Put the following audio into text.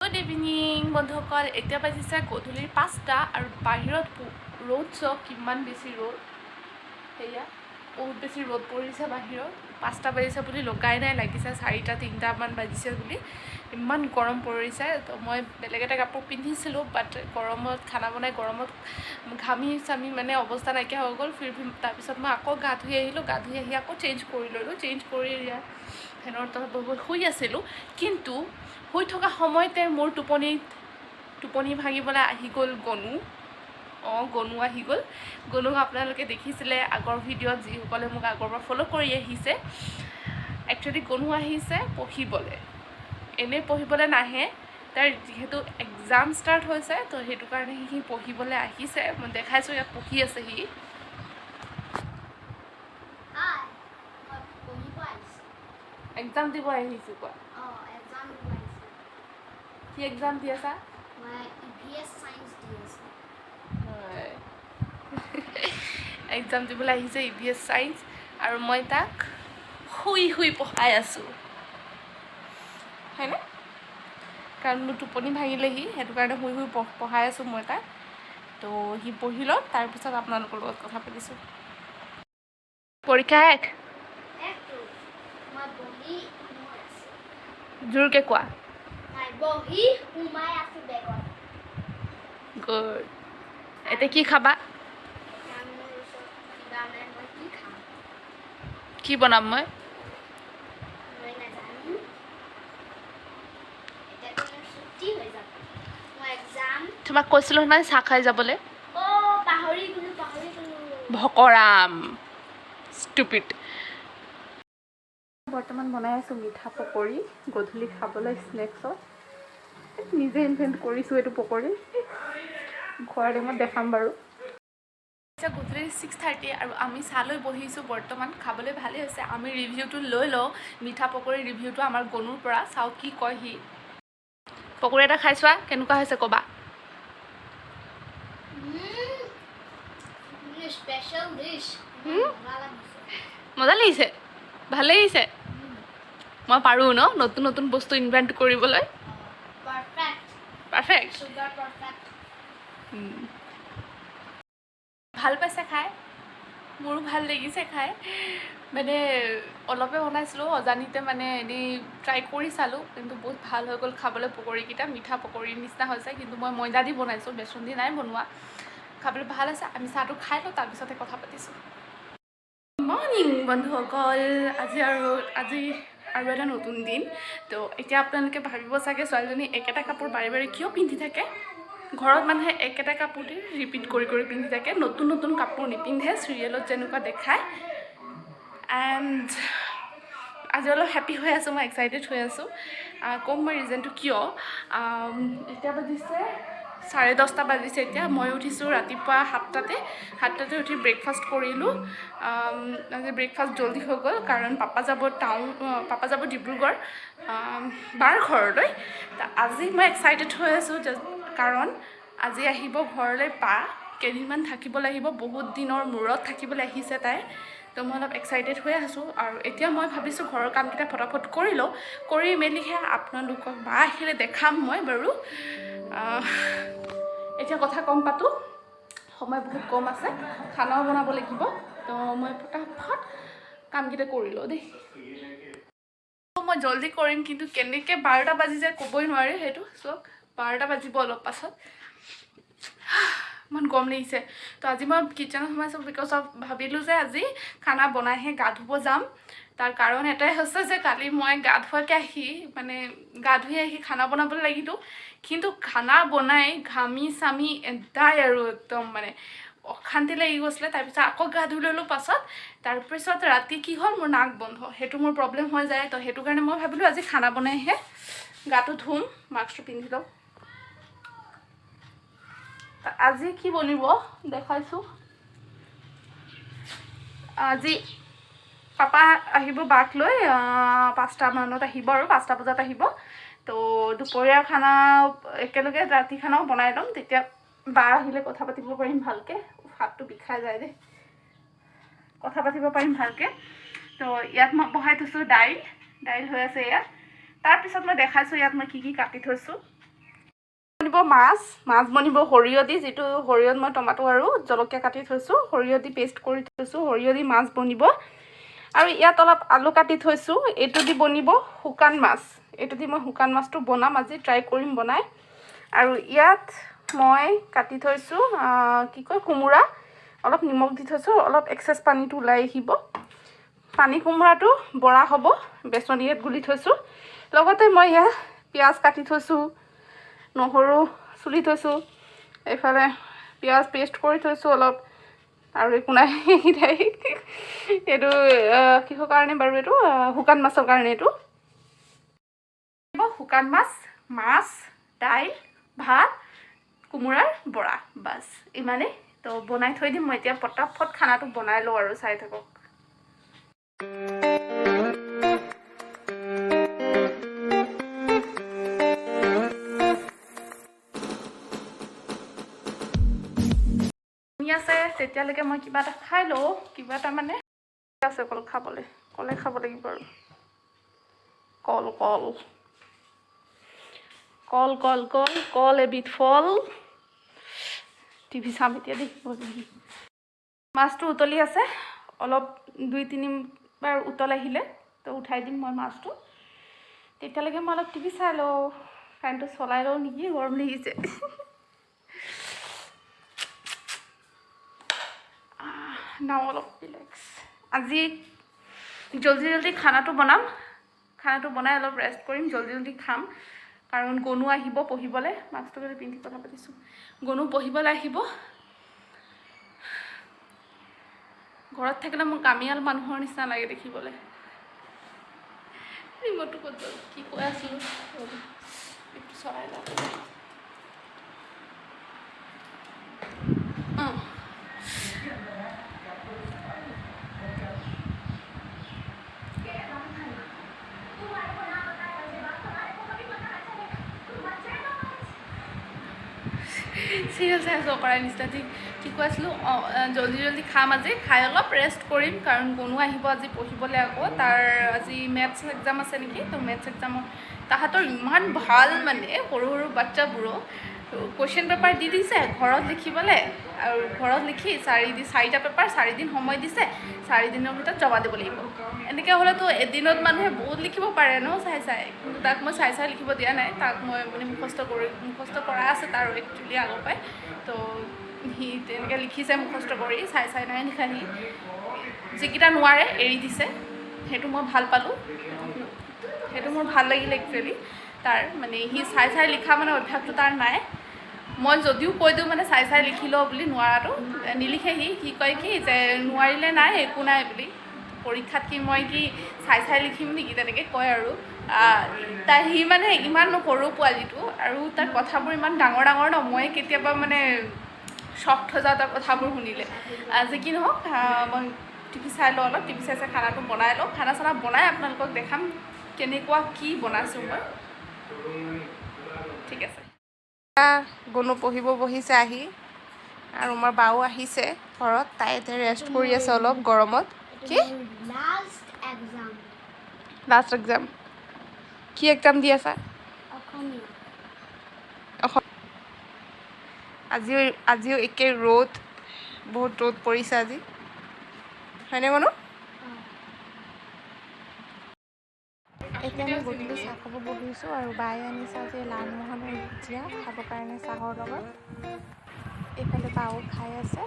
Good evening বন্ধুসকল, এতিয়া বাজিছে গধূলিৰ 5টা আৰু বাহিৰত ৰ'দ চাওক কিমান বেছি ৰ'দ। সেয়া বহুত বেছি ৰ'দ পৰিছে বাহিৰত। 5টা বাজিছে বুলি লগাই নাই, লাগিছে 4টা 3টামান বাজিছে বুলি। ইমান গৰম পৰিছে। তো মই বেলেগ এটা কাপোৰ পিন্ধিছিলোঁ, বাট গৰমত খানা বনাই গৰমত ঘামি চামি মানে অৱস্থা নাইকিয়া হৈ গ'ল। তাৰপিছত মই আকৌ গা ধুই আহিলোঁ। গা ধুই আহি আকৌ চেঞ্জ কৰি ল'লোঁ। চেঞ্জ কৰি ফেনৰ তলত বহুত শুই আছিলোঁ। কিন্তু শুই থকা সময়তে মোৰ টোপনি ভাঙিবলৈ আহি গ'ল গনু। গনু আহি গ'ল। গনুক আপোনালোকে দেখিছিলে আগৰ ভিডিঅ'ত, যিসকলে মোক আগৰ পৰা ফ'ল' কৰি আহিছে। একচুৱেলি গনু আহিছে পঢ়িবলৈ। এনেই পঢ়িবলৈ নাহে, তাৰ যিহেতু এক্সাম ষ্টাৰ্ট হৈছে, তো সেইটো কাৰণে সি পঢ়িবলৈ আহিছে। মই দেখাইছোঁ, ইয়াত পঢ়ি আছে সি। এক্সাম দিব আহিছোঁ কোৱা। কি এক্সাম দি আছা? এক্সাম দিবলৈ আহিছে EVS ছায়েন্স, আৰু মই তাক শুই শুই পঢ়াই আছোঁ, হয়নে? কাৰণ মোৰ টোপনি ভাঙিলেহি, সেইটো কাৰণে শুই শুই পঢ়াই আছোঁ মই তাক। তো সি পঢ়ি লওক, তাৰপিছত আপোনালোকৰ লগত কথা পাতিছোঁ। পৰীক্ষা শেষ? জোৰকৈ কোৱা। গুড। এতিয়া কি খাবা? কি বনাম মই? তোমাক কৈছিলোঁ নহয় চাহ খাই যাবলৈ। ভকৰাম ষ্টুপিড। বৰ্তমান বনাই আছোঁ মিঠা পকৰি, গধূলি খাবলৈ স্নেক্সত। নিজে ইনভেণ্ট কৰিছোঁ এইটো পকৰি। খোৱাৰ টাইমত দেখাম বাৰু। এতিয়া গধূলি 6:30 আৰু আমি চাহ লৈ বহিছোঁ বৰ্তমান। খাবলৈ ভালেই হৈছে। আমি ৰিভিউটো লৈ লওঁ, মিঠা পকৰি ৰিভিউটো আমাৰ গনুৰ পৰা। চাওঁ কি কয় সি। পকৰি এটা খাই চোৱা, কেনেকুৱা হৈছে ক'বা। মজা লাগিছে? ভালেই লাগিছে? মই পাৰোঁ ন নতুন নতুন বস্তু ইনভেণ্ট কৰিবলৈ? পাৰফেক্ট। ভাল পাইছে খাই, মোৰো ভাল লাগিছে খাই। মানে অলপে বনাইছিলোঁ, অজানিতে মানে এনেই ট্ৰাই কৰি চালোঁ, কিন্তু বহুত ভাল হৈ গ'ল খাবলৈ। পকৰিকেইটা মিঠা পকৰিৰ নিচিনা হৈছে, কিন্তু মই ময়দা দি বনাইছোঁ, বেচন দি নাই বনোৱা। খাবলৈ ভাল আছে। আমি চাহটো খাই লওঁ, তাৰপিছতে কথা পাতিছোঁ। মৰ্ণিং বন্ধুসকল, আজি আৰু এটা নতুন দিন। তো এতিয়া আপোনালোকে ভাবিব চাগে ছোৱালীজনী একেটা কাপোৰ বাৰে বাৰে কিয় পিন্ধি থাকে। ঘৰত মানুহে একেটা কাপোৰতে ৰিপিট কৰি কৰি পিন্ধি থাকে, নতুন নতুন কাপোৰ নিপিন্ধে, চিৰিয়েলত যেনেকুৱা দেখায়। এণ্ড আজি অলপ হেপ্পী হৈ আছোঁ, মই এক্সাইটেড হৈ আছোঁ। ক'ম মই ৰিজনটো কিয়। এতিয়া বাজিছে 10:30 বাজিছে। এতিয়া মই উঠিছোঁ ৰাতিপুৱা 7টাতে উঠি ব্ৰেকফাষ্ট কৰিলোঁ। আজি ব্ৰেকফাষ্ট জল্দি হৈ গ'ল, কাৰণ পাপা যাব ডিব্ৰুগড় বাৰ ঘৰলৈ। আজি মই এক্সাইটেড হৈ আছোঁ, কাৰণ আজি আহিব ঘৰলৈ বা। কেইদিনমান থাকিবলৈ আহিব, বহুত দিনৰ মূৰত থাকিবলৈ আহিছে তাই। তো মই অলপ এক্সাইটেড হৈ আছোঁ। আৰু এতিয়া মই ভাবিছোঁ ঘৰৰ কামকেইটা ফটাফট কৰি লওঁ, কৰি মেলিহে আপোনালোকক বা আহিলে দেখাম মই বাৰু। এতিয়া কথা কম পাতোঁ, সময় বহুত কম আছে, খানাও বনাব লাগিব। তো মই ফটাফট কামকেইটা কৰি লওঁ দেই। মই জল্দি কৰিম, কিন্তু কেনেকৈ 12টা বাজি যায় ক'বই নোৱাৰি সেইটো। চাওক 12টা বাজিব অলপ পাছত। ইমান গৰম লাগিছে। তো আজি মই কিটচেনত সোমাইছোঁ বিকজ অফ ভাবিলোঁ যে আজি খানা বনাইহে গা ধুব যাম। তাৰ কাৰণ এটাই হৈছে যে কালি মই গা ধুই আহি খানা বনাবলৈ লাগিলোঁ। কিন্তু খানা বনাই ঘামি চামি এদাই আৰু একদম মানে অশান্তি লাগি গৈছিলে। তাৰপিছত আকৌ গা ধুই ল'লোঁ পাছত। তাৰপিছত ৰাতি কি হ'ল, মোৰ নাক বন্ধ, সেইটো মোৰ প্ৰব্লেম হৈ যায়। তো সেইটো কাৰণে মই ভাবিলোঁ আজি খানা বনাইহে গাটো ধুম। মাস্কটো পিন্ধি লওঁ। আজি কি বনিব দেখাইছোঁ। আজি পাপা আহিব বাক লৈ, 5টা মানত আহিব আৰু 5টা বজাত আহিব। তো দুপৰীয়া খানা একেলগে ৰাতি খানাও বনাই ল'ম, তেতিয়া বা আহিলে কথা পাতিব পাৰিম ভালকৈ। হাতটো বিষাই যায় দেই, কথা পাতিব পাৰিম ভালকৈ। তো ইয়াত মই বহাই থৈছোঁ দাইল হৈ আছে ইয়াত। তাৰপিছত মই দেখাইছোঁ ইয়াত মই কি কি কাটি থৈছোঁ। বনিব মাছ বনিব সৰিয়হ দি, যিটো সৰিয়হত মই টমাটো আৰু জলকীয়া কাটি থৈছোঁ, সৰিয়হ দি পেষ্ট কৰি থৈছোঁ, সৰিয়হ দি মাছ বনিব। আৰু ইয়াত অলপ আলু কাটি থৈছোঁ, এইটো দি বনিব শুকান মাছ। এইটো দি মই শুকান মাছটো বনাম আজি, ট্ৰাই কৰিম বনাই। আৰু ইয়াত মই কাটি থৈছোঁ কি কয় কোমোৰা, অলপ নিমখ দি থৈছোঁ, অলপ এক্সেছ পানীটো ওলাই আহিব। পানী কোমোৰাটো বৰা হ'ব, বেচন ইয়াত গুলি থৈছোঁ। লগতে মই ইয়াত পিঁয়াজ কাটি থৈছোঁ, নহৰু চুলি থৈছোঁ, এইফালে পিঁয়াজ পেষ্ট কৰি থৈছোঁ অলপ, আৰু একো নাই এইকেইটাই। এইটো কিহৰ কাৰণে বাৰু, এইটো শুকান মাছৰ কাৰণে। এইটো শুকান মাছ, দাইল, ভাত, কোমোৰাৰ বৰা, বাছ ইমানেই। তো বনাই থৈ দিম মই এতিয়া, পটাপট খানাটো বনাই লওঁ আৰু চাই থাকক। আছে তেতিয়ালৈকে মই কিবা এটা খাই লওঁ, কিবা এটা মানে আছে কল খাবলৈ, কলে খাব লাগিব আৰু। কল কল কল কল কল কল এবিধ ফল। টিভি চাম এতিয়া দেই। মাছটো উতলি আছে, অলপ 2-3বাৰ উতল আহিলে তো উঠাই দিম মই মাছটো। তেতিয়ালৈকে মই অলপ টিভি চাই লওঁ, ফেনটো চলাই লওঁ নেকি, গৰম লাগিছে। নাও অলপ ৰিলেক্স। আজি জল্দি খানাটো বনাম, খানাটো বনাই অলপ ৰেষ্ট কৰিম, জল্দি খাম। কাৰণ গনু আহিব পঢ়িবলৈ, মাছটো পিন্ধি কথা পাতিছোঁ, গনু পঢ়িবলৈ আহিব। ঘৰত থাকিলে মোৰ কামিয়াল মানুহৰ নিচিনা লাগে দেখিবলৈ। ৰিমটটো ক'ত গ'ল, কি কৈ আছিলোঁ, চলাই লওঁ। চিৰিয়েল চাই আছোঁ কৰাই নিচিনা। কি কৈ আছিলোঁ, জল্দি খাম আজি, খাই অলপ ৰেষ্ট কৰিম। কাৰণ গনু আহিব আজি পঢ়িবলৈ আকৌ, তাৰ আজি মেথছ এক্সাম আছে নেকি। তো মেথছ এক্সামত তাহাঁতৰ ইমান ভাল, মানে সৰু বাচ্চাবোৰো কুৱেশ্যন পেপাৰ দি দিছে ঘৰত লিখিবলৈ, আৰু ঘৰত লিখি 4টা পেপাৰ 4 দিন সময় দিছে, 4 দিনৰ ভিতৰত জমা দিব লাগিব। এনেকৈ হ'লেতো এদিনত মানুহে বহুত লিখিব পাৰে ন চাই। কিন্তু তাক মই চাই লিখিব দিয়া নাই, তাক মই মানে মুখস্থ কৰা আছে তাৰ একচুৱেলি আগৰ পৰাই। তো সি তেনেকৈ লিখিছে মুখস্থ কৰি, চাই নাই লিখা। সি যিকেইটা নোৱাৰে এৰি দিছে, সেইটো মই ভাল পালোঁ, সেইটো মোৰ ভাল লাগিলে একচুৱেলি। তাৰ মানে সি চাই লিখা মানে অভ্যাসটো তাৰ নাই। মই যদিও কৈ দিওঁ মানে চাই লিখি লওঁ বুলি, নোৱাৰাটো নিলিখে। সি কয় কি যে নোৱাৰিলে নাই, একো নাই বুলি, পৰীক্ষাত কি মই কি চাই লিখিম নেকি, তেনেকৈ কয় আৰু। সি মানে ইমান সৰু পোৱালিটো, আৰু তাৰ কথাবোৰ ইমান ডাঙৰ ন, মই কেতিয়াবা মানে চখ হৈ যাওঁ তাৰ কথাবোৰ শুনিলে। যি কি নহওক, মই টিভি চাই লওঁ অলপ, টিভি চাই খানাটো বনাই লওঁ। খানা চানা বনাই আপোনালোকক দেখাম কেনেকুৱা কি বনাইছোঁ মই। ঠিক আছে। গনু পঢ়িব বহিছে আহি, আৰু আমাৰ বাও আহিছে ঘৰত, তাই এতিয়া ৰেষ্ট কৰি আছে অলপ গৰমত। কি লাষ্ট এক্সাম, কি এক্সাম দি আছা? আজিও একে ৰ'দ, বহুত ৰ'দ পৰিছে আজি, হয়নে গনু? এতিয়া মই গধূলি চাহ খাব বহিছোঁ, আৰু বায়ে আনিছে আজি লালমোহন আৰু ভুজিয়া খাবৰ কাৰণে চাহৰ লগত। এইফালে বাও খাই আছে।